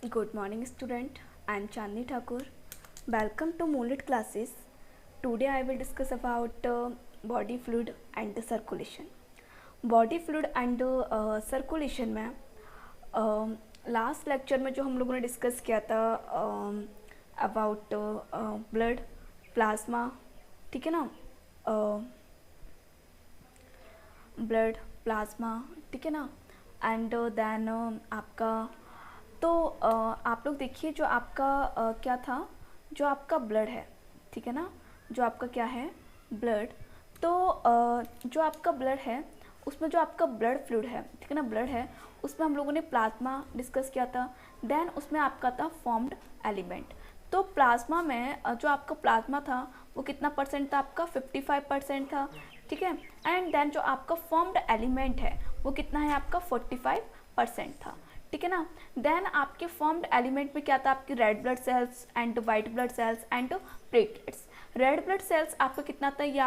Good morning, student. I am Chandni Thakur. Welcome to Moonlit classes. Today I will discuss about body fluid and the circulation. Body fluid and circulation में last lecture में जो हम लोगों ने discuss किया था about blood plasma, ठीक है ना, ब्लड प्लाज्मा, ठीक है ना, एंड देन आपका तो आप लोग देखिए जो आपका क्या था, जो आपका ब्लड है, ठीक है ना, जो आपका क्या है ब्लड, तो जो आपका ब्लड है उसमें जो आपका ब्लड फ्लूइड है, ठीक है ना, ब्लड है उसमें हम लोगों ने प्लाज्मा डिस्कस किया था। देन उसमें आपका था फॉर्म्ड एलिमेंट। तो प्लाज्मा में जो आपका प्लाज्मा था वो कितना परसेंट था, आपका 55% था, ठीक है। एंड देन जो आपका फॉर्म्ड एलिमेंट है वो कितना है, आपका 45% था, ठीक है ना। देन आपके फॉर्म्ड एलिमेंट में क्या था, आपकी red blood sales and white blood sales and platelets. Red blood sales आपका कितना था, ये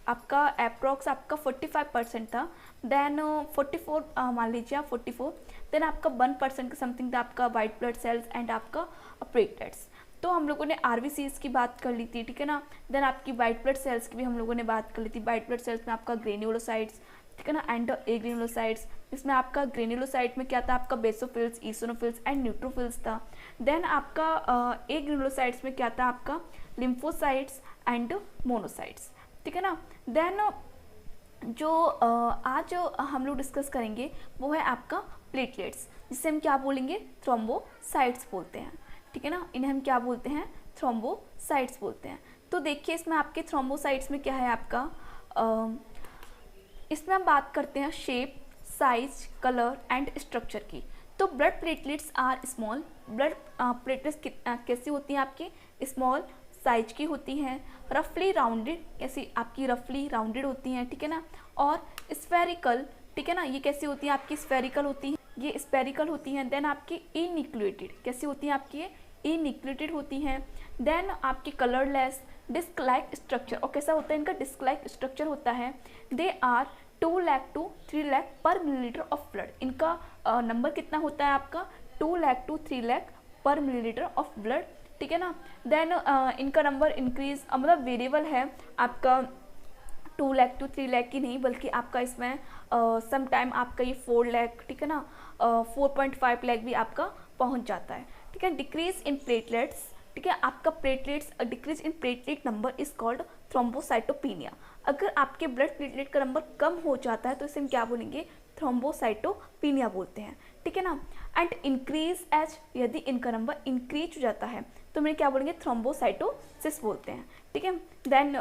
आपका अप्रॉक्स आपका 45% था। देन 44 मान लीजिए आप 44। देन आपका 1% का समथिंग था आपका वाइट ब्लड सेल्स एंड आपका प्लेटलेट्स। तो हम लोगों ने आरबीसीज की बात कर ली थी, ठीक है ना। देन आपकी वाइट ब्लड सेल्स की भी हम लोगों ने बात कर ली थी। वाइट ब्लड सेल्स में आपका ग्रेन्युलोसाइट्स, ठीक है ना, एंड ए ग्रेन्युलोसाइट्स। इसमें आपका ग्रेन्युलोसाइट में क्या था, आपका बेसोफिल्स, ईसोनोफिल्स एंड न्यूट्रोफिल्स था। देन आपका ए ग्रेन्युलोसाइट्स में क्या था, आपका लिम्फोसाइट्स एंड मोनोसाइट्स, ठीक है ना। देन जो आज हम लोग डिस्कस करेंगे वो है आपका प्लेटलेट्स, जिसे हम क्या बोलेंगे, थ्रोम्बोसाइट्स बोलते हैं, ठीक है ना। इन्हें हम क्या बोलते हैं, थ्रोम्बोसाइट्स बोलते हैं। तो देखिए इसमें आपके थ्रोम्बोसाइट्स में क्या है आपका, इसमें हम बात करते हैं shape, size, colour and structure की। तो blood platelets are small. Blood platelets कैसी होती हैं, आपकी स्मॉल साइज की होती हैं, रफली राउंडेड, कैसी आपकी रफली राउंडेड होती हैं, ठीक है ना, और स्फेरिकल, ठीक है ना। ये कैसी होती हैं, आपकी स्फेरिकल होती हैं, ये स्फेरिकल होती हैं। देन आपकी इन्यूक्लिएटेड, कैसी होती हैं आपकी, ये इन्यूक्लिएटेड होती हैं। देन आपकी कलरलेस, डिस्क लाइक स्ट्रक्चर, और कैसा होता है इनका, डिस्क लाइक स्ट्रक्चर होता है। They are 2 lakh to 3 lakh per millilitre of blood. इनका नंबर कितना होता है आपका, 2 lakh to 3 lakh per millilitre of blood, ठीक है ना। देन इनका नंबर इंक्रीज मतलब वेरिएबल है आपका, 2 लाख टू 3 लाख की नहीं, बल्कि आपका इसमें सम टाइम आपका ये 4 लाख, ठीक है ना, 4.5 लाख भी आपका पहुंच जाता है, ठीक है। डिक्रीज इन प्लेटलेट्स, ठीक है, आपका platelets decrease in platelet number is called thrombocytopenia. अगर आपके ब्लड प्लेटलेट का नंबर कम हो जाता है तो इसे हम क्या बोलेंगे, थ्रोम्बोसाइटोपिनिया बोलते हैं, ठीक है ना। एंड इंक्रीज एज, यदि इनका नंबर इंक्रीज हो जाता है तो मैं क्या बोलेंगे, थ्रोम्बोसाइटोसिस बोलते हैं, ठीक है। Then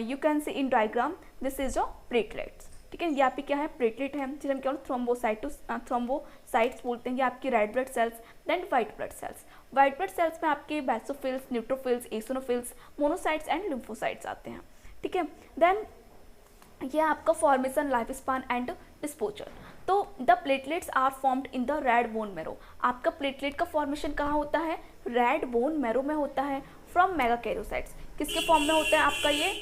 you can see in diagram this is a platelets, ठीक है। ये आपकी क्या है, प्लेटलेट है, जिसे हम क्या थ्रोम्बोसाइट्स बोलते हैं। ये आपकी red blood cells, then white blood cells. White blood cells में आपके basophils, neutrophils, eosinophils, monocytes and lymphocytes आते हैं, ठीक है। देन ये आपका formation, life span and disposal. तो the platelets are formed in the red bone marrow. आपका प्लेटलेट का फॉर्मेशन कहाँ होता है, रेड बोन मैरो में होता है। फ्रॉम मेगाकैरियोसाइट्स, किसके फॉर्म में होता है आपका ये,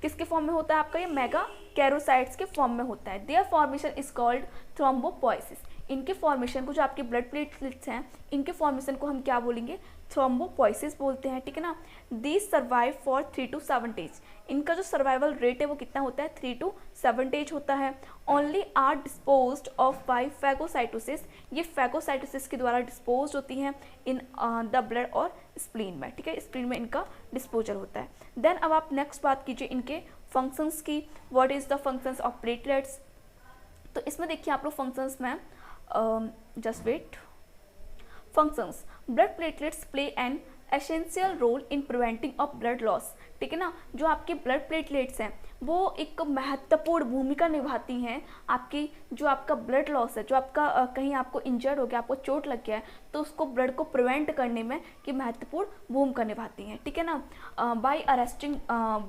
किसके फॉर्म में होता है आपका ये, मेगाकैरियोसाइट्स के फॉर्म में होता है। There formation is called thrombopoiesis. इनके फॉर्मेशन को, जो आपके ब्लड प्लेटलेट्स हैं, इनके फॉर्मेशन को हम क्या बोलेंगे, थ्रोम्बोपोइसिस बोलते हैं, ठीक है ना। These survive for 3 to 7 days। इनका जो सर्वाइवल रेट है वो कितना होता है, 3 to 7 days होता है। Only are disposed of by phagocytosis. ये फैगोसाइटोसिस के द्वारा डिस्पोज होती हैं इन द ब्लड और स्प्लीन में, ठीक है, स्प्लीन में इनका डिस्पोजल होता है। देन अब आप नेक्स्ट बात कीजिए इनके फंक्शंस की। What is the functions of platelets. तो इसमें देखिए आप लोग फंक्शंस में, just wait, functions, blood platelets play an essential role in preventing of blood loss, ठीक है ना। जो आपके ब्लड प्लेटलेट्स हैं वो एक महत्वपूर्ण भूमिका निभाती हैं आपकी, जो आपका ब्लड लॉस है, जो आपका कहीं आपको इंजर्ड हो गया, आपको चोट लग गया है, तो उसको ब्लड को प्रिवेंट करने में कि महत्वपूर्ण भूमिका निभाती हैं, ठीक है ना। बाय अरेस्टिंग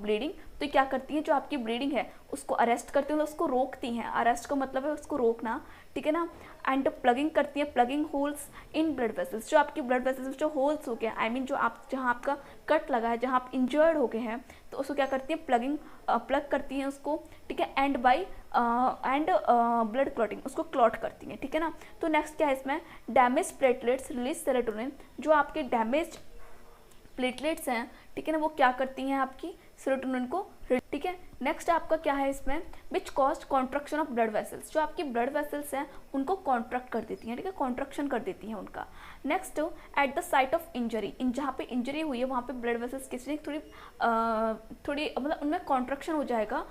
ब्लीडिंग, तो क्या करती हैं, जो आपकी ब्लीडिंग है उसको अरेस्ट करती हैं, उसको रोकती हैं। अरेस्ट का मतलब है उसको रोकना, ठीक है ना। एंड प्लगिंग करती है, plugging holes in blood vessels. जो आपकी ब्लड वेसल्स में जो होल्स हो गए, आई मीन जो आप, जहाँ आपका कट लगा है, जहाँ आप इंजर्ड हो गए हैं, तो उसको क्या करती है, प्लग करती हैं उसको, ठीक है। And by and blood clotting, उसको क्लॉट करती हैं, ठीक है ना। तो नेक्स्ट क्या है इसमें, डैमेज प्लेटलेट्स रिलीज सेरोटोनिन, जो आपके डैमेज प्लेटलेट्स हैं, ठीक है ना, वो क्या करती हैं आपकी सेरोटोनिन को, ठीक है। नेक्स्ट आपका क्या है इसमें, which cause contraction of blood vessels, जो आपकी ब्लड वेसल्स हैं उनको कॉन्ट्रैक्ट कर देती हैं, ठीक है, कॉन्ट्रक्शन कर देती हैं उनका। Next eight the site of injury, जहाँ पे इंजरी हुई है वहाँ पे ब्लड वेसल्स किसी थोड़ी मतलब उनमें कॉन्ट्रक्शन हो जाएगा,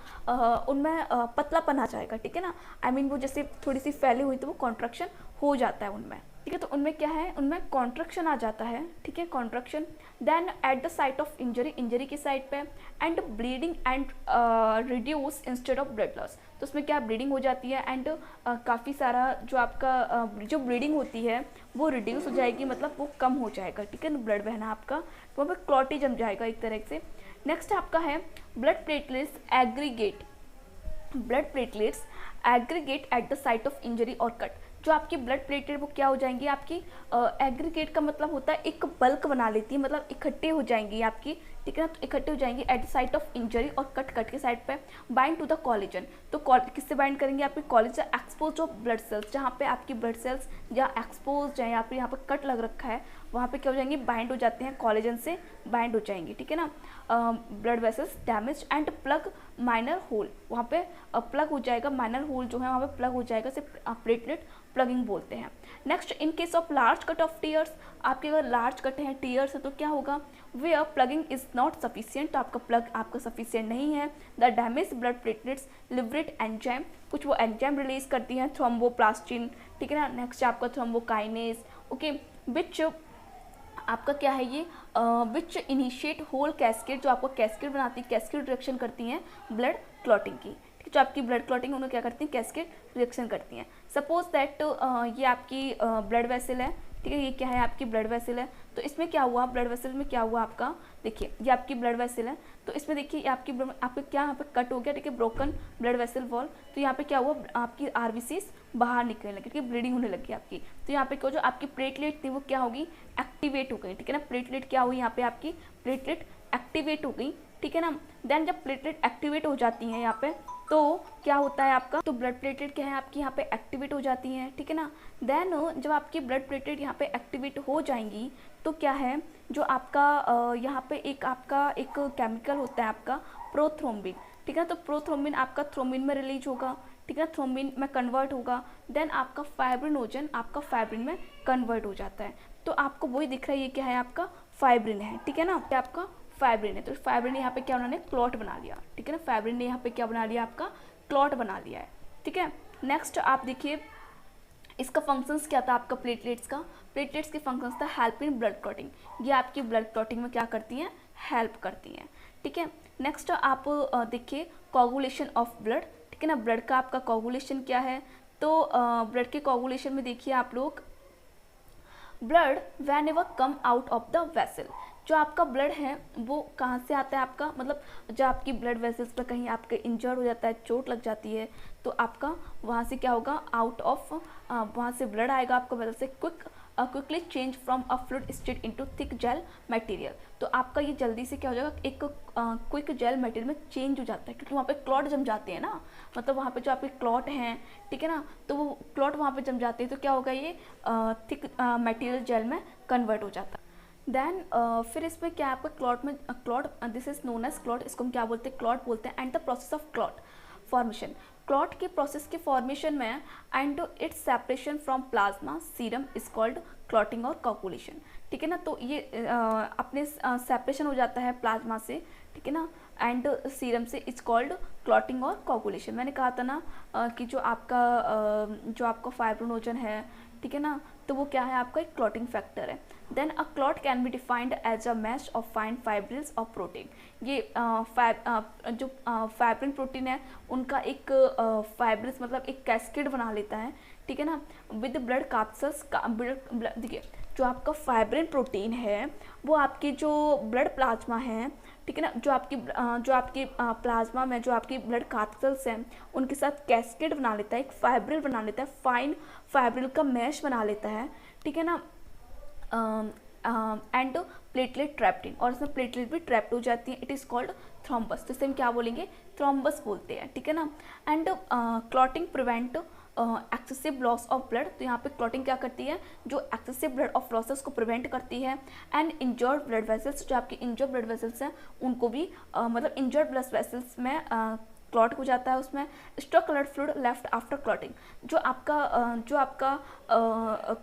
उनमें पतलापन आ जाएगा, ठीक है ना। आई मीन वो जैसे थोड़ी सी फैली हुई तो वो कॉन्ट्रक्शन हो जाता है उनमें, ठीक है। तो उनमें क्या है, उनमें कॉन्ट्रक्शन आ जाता है, ठीक है, contraction. Then at the site of injury, injury की साइड पे, and bleeding and reduce instead of blood loss, तो उसमें क्या ब्लीडिंग हो जाती है एंड काफ़ी सारा जो आपका जो ब्लीडिंग होती है वो रिड्यूस हो जाएगी, मतलब वो कम हो जाएगा, ठीक है, ब्लड बहना आपका, तो वहाँ पर क्लॉट ही जम जाएगा एक तरह से। नेक्स्ट आपका है blood platelets aggregate, blood platelets aggregate eight the site of injury और कट, जो आपकी ब्लड प्लेटलेट वो क्या हो जाएंगी आपकी, एग्रीगेट का मतलब होता है एक बल्क बना लेती है, मतलब इकट्ठे हो जाएंगी आपकी, ठीक है ना, तो इकट्ठे हो जाएंगी eight the site of injury और कट के साइड पे, बाइंड टू द कोलेजन, तो किससे बाइंड करेंगे, आपके collagen expose of blood cells, जहाँ पे आपकी ब्लड सेल्स या एक्सपोज है या फिर यहाँ पे कट लग रखा है वहाँ पे क्या हो जाएंगे, बाइंड हो जाते हैं, कोलेजन से बाइंड हो जाएंगे, ठीक है ना। Blood vessels damage and plug minor hole, वहाँ पे प्लग हो जाएगा, माइनर होल जो है वहाँ पे प्लग हो जाएगा, सिर्फ प्लेटलेट प्लगिंग बोलते हैं। Next in case of large cut off tears, आपके अगर लार्ज कट हैं, टीयर्स है, तो क्या होगा, where plugging is not sufficient, तो आपका प्लग आपका सफिशिएंट नहीं है। The damage blood platelets liberate enzyme, कुछ वो एंजाइम रिलीज करती हैं, थ्रोम्बोप्लास्टिन, ठीक है ना। नेक्स्ट आपका थ्रोम्बोकाइनेस, ओके, विच आपका क्या है ये, विच इनिशिएट होल कैस्केड, जो आपको कैस्केड बनाती है, कैस्केड रिएक्शन करती हैं ब्लड क्लॉटिंग की, जो आपकी ब्लड क्लॉटिंग उन्हें क्या करती हैं, कैस्केड रिएक्शन करती हैं। सपोज दैट ये आपकी ब्लड वेसल है, ठीक है, ये क्या है आपकी ब्लड वेसल है, तो इसमें क्या हुआ, ब्लड वेसल में क्या हुआ आपका, देखिए ये आपकी ब्लड वेसल है, तो इसमें देखिए आपकी आपका क्या यहाँ पे कट हो गया, ठीक है, ब्रोकन ब्लड वेसल वॉल, तो यहाँ पे क्या हुआ, आपकी आरबीसीज बाहर निकलने लगी, ठीक है, ब्लीडिंग होने लगी आपकी, तो यहाँ पे क्या, जो आपकी प्लेटलेट थी वो क्या होगी, एक्टिवेट हो गई, ठीक है ना, प्लेटलेट क्या हुई यहाँ पे आपकी प्लेटलेट एक्टिवेट हो गई, ठीक है ना। देन जब प्लेटलेट एक्टिवेट हो जाती हैं यहाँ पे, तो क्या होता है आपका, तो ब्लड प्लेटलेट क्या है आपकी यहाँ पे एक्टिवेट हो जाती हैं, ठीक है ना। देन जब आपकी ब्लड प्लेटलेट यहाँ पे एक्टिवेट हो जाएंगी तो क्या है, जो आपका यहाँ पे एक आपका एक केमिकल होता है आपका प्रोथ्रोम्बिन, ठीक है, तो प्रोथ्रोम्बिन आपका थ्रोम्बिन में रिलीज होगा, ठीक है, थ्रोम्बिन में कन्वर्ट होगा, देन आपका फाइब्रिनोजन आपका फाइब्रिन में कन्वर्ट हो जाता है, तो आपको वही दिख रहा है, ये क्या है आपका फाइब्रिन है, ठीक है ना, क्या आपका फाइब्रिन है, तो फाइब्रिन ने यहाँ पे क्या उन्होंने क्लॉट बना लिया, ठीक है ना, फाइब्रिन ने यहाँ पे क्या बना लिया, आपका क्लॉट बना लिया है, ठीक है। नेक्स्ट आप देखिए इसका फंक्शंस क्या था आपका प्लेटलेट्स का, प्लेटलेट्स के फंक्शंस था हेल्प इन ब्लड क्लॉटिंग, ये आपकी ब्लड क्लॉटिंग में क्या करती हैं, हेल्प करती हैं, ठीक है। नेक्स्ट आप देखिए कोगुलेशन ऑफ ब्लड, ठीक है ना, ब्लड का आपका कोगुलेशन क्या है, तो ब्लड के कोगुलेशन में देखिए आप लोग, blood van ever come out of the vessel, जो आपका ब्लड है वो कहाँ से आता है आपका, मतलब जब आपकी ब्लड वेसल्स पर कहीं आपके इंजर्ड हो जाता है, चोट लग जाती है, तो आपका वहाँ से क्या होगा, आउट ऑफ वहाँ से ब्लड आएगा आपका वेसल से, quickly change from a fluid state into thick gel material, तो आपका ये जल्दी से क्या हो जाएगा, एक क्विक जेल मटेरियल में चेंज हो जाता है, क्योंकि वहाँ पे क्लॉट जम जाते हैं ना, मतलब वहाँ पे जो आपके क्लॉट हैं, ठीक है ना, तो वो क्लॉट वहाँ पे जम जाते हैं, तो क्या होगा, ये थिक मटेरियल जेल में कन्वर्ट हो जाता है। देन फिर इसमें क्या आपका क्लॉट में, clot this is known as clot, इसको हम क्या बोलते हैं, क्लॉट बोलते हैं, and the process of clot formation, clot के प्रोसेस के फॉर्मेशन में and its separation from plasma serum is called clotting और कोगुलेशन, ठीक है ना, तो ये अपने सेपरेशन हो जाता है प्लाज्मा से, ठीक है ना, एंड सीरम से इज कॉल्ड क्लॉटिंग और कोगुलेशन। मैंने कहा था ना कि जो आपका फाइब्रिनोजन है, ठीक है ना, तो वो क्या है आपका एक क्लॉटिंग फैक्टर है। Then a clot can be defined as a mesh of fine fibrils of protein, ये जो फाइब्रिन प्रोटीन है उनका एक फाइब्रिल्स मतलब एक कैस्केड बना लेता है, ठीक है ना, विद ब्लड कैप्सूल्स का देखिए जो आपका फाइब्रिन प्रोटीन है वो आपकी जो ब्लड प्लाज्मा है, ठीक है ना, जो आपकी प्लाज्मा में जो आपकी ब्लड कैप्सूल्स हैं उनके साथ कैस्केड बना लेता है, एक फाइब्रिल बना लेता है, फाइन फाइब्रिल का मैश बना लेता है, ठीक है ना, एंड प्लेटलेट ट्रैप्ड इन, और इसमें प्लेटलेट भी ट्रैप्ड हो जाती है, इट इज़ कॉल्ड थ्रोम्बस, तो इसे हम क्या बोलेंगे, थ्रोम्बस बोलते हैं, ठीक है ना। And clotting prevent excessive loss of blood, तो यहाँ पे क्लॉटिंग क्या करती है, जो एक्सेसिव ब्लड ऑफ लॉसेस को प्रिवेंट करती है। एंड इंजर्ड ब्लड वेसल्स, जो आपके इंजर्ड ब्लड वेसल्स हैं उनको भी मतलब इंजर्ड ब्लड वेसल्स में क्लॉट हो जाता है उसमें। Stock coloured fluid left after clotting, जो आपका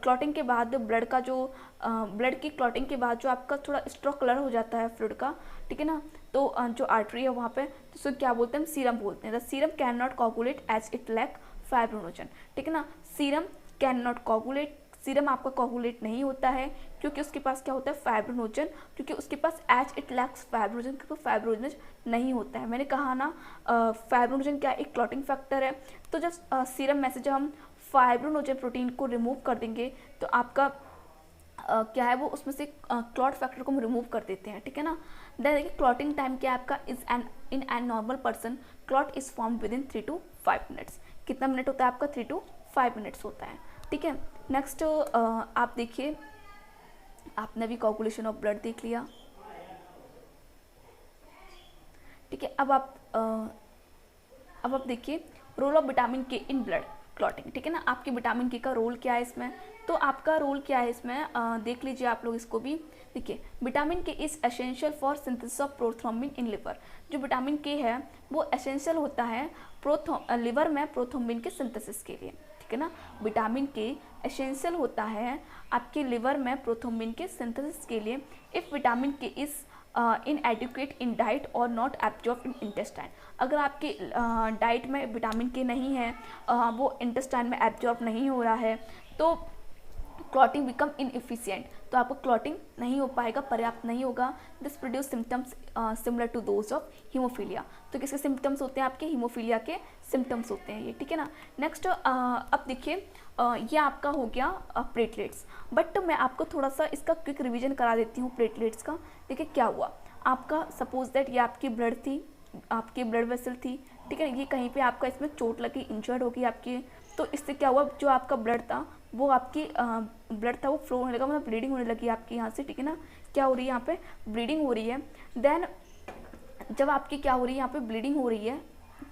क्लॉटिंग के बाद ब्लड का जो ब्लड की क्लॉटिंग के बाद जो आपका थोड़ा स्ट्रॉक कलर हो जाता है फ्लूइड का, ठीक है ना, तो जो आर्टरी है वहाँ पे, तो उसको क्या बोलते हैं, सीरम बोलते हैं। The serum can not coagulate as it lack fibrinogen, ठीक है ना। Serum can not coagulate, serum आपका कोगुलेट नहीं होता है क्योंकि उसके पास क्या होता है, फाइब्रिनोजन, क्योंकि उसके पास एज इट लैक्स फाइब्रिनोजन, क्योंकि फाइब्रिनोजन नहीं होता है। मैंने कहा ना फाइब्रिनोजन क्या एक क्लॉटिंग फैक्टर है, तो जब सीरम में से जब हम फाइब्रिनोजन प्रोटीन को रिमूव कर देंगे तो आपका क्या है वो उसमें से क्लॉट फैक्टर को हम रिमूव कर देते हैं, ठीक है ना। देखिए क्लॉटिंग टाइम क्या है आपका, is in an normal person clot is form with in 3 to 5 minutes. कितना मिनट होता है आपका, 3 to 5 मिनट्स होता है, ठीक है। नेक्स्ट आप देखिए, आपने भी कोगुलेशन ऑफ ब्लड देख लिया, ठीक है। अब आप देखिए रोल ऑफ विटामिन के इन ब्लड क्लॉटिंग, ठीक है ना। आपके विटामिन के का रोल क्या है इसमें, तो आपका रोल क्या है इसमें देख लीजिए आप लोग इसको भी। देखिए विटामिन के is essential for synthesis of prothrombin in liver, जो विटामिन के है वो एसेंशियल होता है लिवर में प्रोथ्रोम्बिन के सिंथेसिस के लिए, ठीक है ना। विटामिन के एसेंशियल होता है आपके लिवर में प्रोथ्रोम्बिन के सिंथेसिस के लिए। इफ़ विटामिन के इज इनएडिक्वेट इन डाइट और नॉट एब्जॉर्ब इन इंटेस्टाइन, अगर आपके डाइट में विटामिन के नहीं है, वो इंटेस्टाइन में एब्जॉर्ब नहीं हो रहा है, तो क्लॉटिंग बिकम इनएफिशिएंट, तो आपको क्लॉटिंग नहीं हो पाएगा, पर्याप्त नहीं होगा। This produce symptoms similar to those of haemophilia, तो किसके सिम्टम्स होते हैं, आपके हीमोफीलिया के सिम्टम्स होते हैं ये, ठीक है ना। नेक्स्ट अब देखिए ये आपका हो गया प्लेटलेट्स, बट मैं आपको थोड़ा सा इसका क्विक रिवीजन करा देती हूँ प्लेटलेट्स का। देखिए क्या हुआ आपका, सपोज दैट ये आपकी ब्लड थी, आपकी ब्लड वेसल थी, ठीक है। ये कहीं पे आपका इसमें चोट लगी, इंजर्ड होगी आपकी, तो इससे क्या हुआ, जो आपका ब्लड था वो आपकी ब्लड था वो फ्लो होने लगा, मतलब ब्लीडिंग होने लगी आपकी यहाँ से, ठीक है ना। क्या हो रही है यहाँ पे, ब्लीडिंग हो रही है। देन जब आपकी क्या हो रही है, यहाँ पे ब्लीडिंग हो रही है,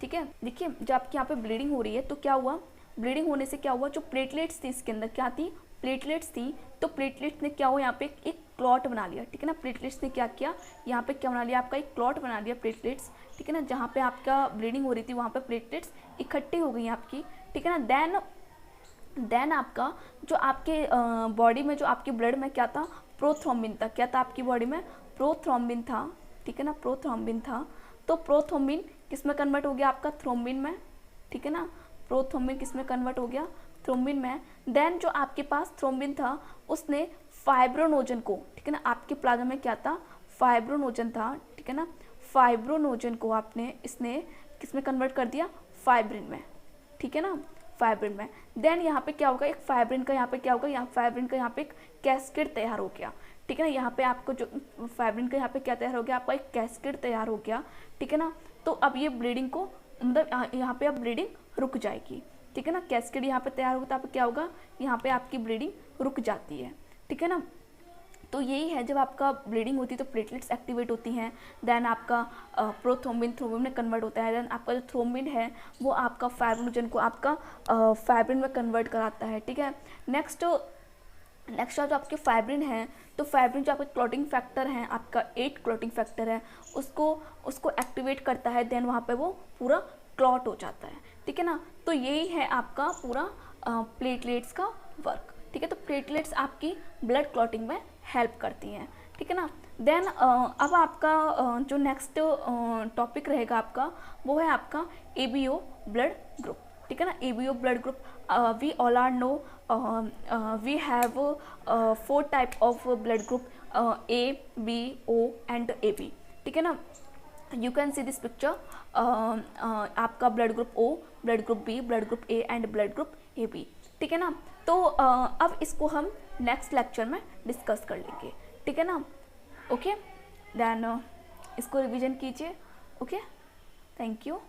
ठीक है। देखिए जब आपकी यहाँ पे ब्लीडिंग हो रही है तो क्या हुआ, ब्लीडिंग होने से क्या हुआ, जो प्लेटलेट्स थी इसके अंदर क्या थी, प्लेटलेट्स थी, तो प्लेटलेट्स ने क्या हुआ यहाँ पे एक क्लॉट बना लिया, ठीक है ना। प्लेटलेट्स ने क्या किया, यहाँ पे क्या बना लिया, आपका एक क्लॉट बना लिया प्लेटलेट्स, ठीक है ना। जहाँ पे आपका ब्लीडिंग हो रही थी वहाँ पे प्लेटलेट्स इकट्ठी हो गई आपकी, ठीक है ना। देन आपका जो आपके बॉडी में, जो आपकी ब्लड में क्या था, प्रोथ्रोम्बिन था, क्या था आपकी बॉडी में, प्रोथ्रोम्बिन था, ठीक है ना, प्रोथ्रोम्बिन था। तो प्रोथ्रोम्बिन किस में कन्वर्ट हो गया, आपका थ्रोम्बिन में, ठीक है ना। प्रोथ्रोम्बिन किस में कन्वर्ट हो गया, थ्रोम्बिन में। देन जो आपके पास थ्रोम्बिन था उसने फाइब्रोनोजन को, ठीक है ना, आपके प्लाज्मा में क्या था, फाइब्रोनोजन था, ठीक है ना। फाइब्रोनोजन को इसने किस में कन्वर्ट कर दिया, फाइब्रिन में, ठीक है ना, फाइब्रिन में। देन यहाँ पे क्या होगा, एक फाइब्रिन का यहाँ पे क्या होगा, यहाँ फाइब्रिन का यहाँ पे एक कैस्केड तैयार हो गया, ठीक है ना। यहाँ पे आपको जो फाइब्रिन का यहाँ पे क्या तैयार हो गया, आपका एक कैस्केड तैयार हो गया, ठीक है ना। तो अब ये ब्लीडिंग को, मतलब यहाँ पे अब ब्लीडिंग रुक जाएगी, ठीक है ना। कैस्केड यहाँ पे तैयार होगा तो आप क्या होगा, यहाँ पे आपकी ब्लीडिंग रुक जाती है, ठीक है ना। तो यही है, जब आपका ब्लीडिंग होती है तो प्लेटलेट्स एक्टिवेट होती हैं। देन आपका थ्रोम्बिन में कन्वर्ट होता है। देन आपका जो थ्रोम्बिन है वो आपका फाइब्रिनोजन को आपका फाइब्रिन में कन्वर्ट कराता है, ठीक है। नेक्स्ट जो आपके फाइब्रिन है, तो फाइब्रिन जो आपका क्लॉटिंग फैक्टर है, आपका 8 क्लॉटिंग फैक्टर है, उसको एक्टिवेट करता है। देन वहाँ पे वो पूरा क्लॉट हो जाता है, ठीक है ना। तो यही है आपका पूरा प्लेटलेट्स का वर्क, ठीक है। तो प्लेटलेट्स आपकी ब्लड क्लॉटिंग में हेल्प करती हैं, ठीक है ना। देन अब आपका जो नेक्स्ट टॉपिक रहेगा आपका, वो है आपका ABO ब्लड ग्रुप, ठीक है ना। ABO blood group, we all are know we have 4 type of blood group, A, B, O and AB, ठीक है ना। You can see this picture, आपका blood group O, blood group B, blood group A and blood group AB, ठीक है ना। तो अब इसको हम नेक्स्ट लेक्चर में डिस्कस कर लेंगे, ठीक है ना। ओके, देन इसको रिवीजन कीजिए। Okay, thank you.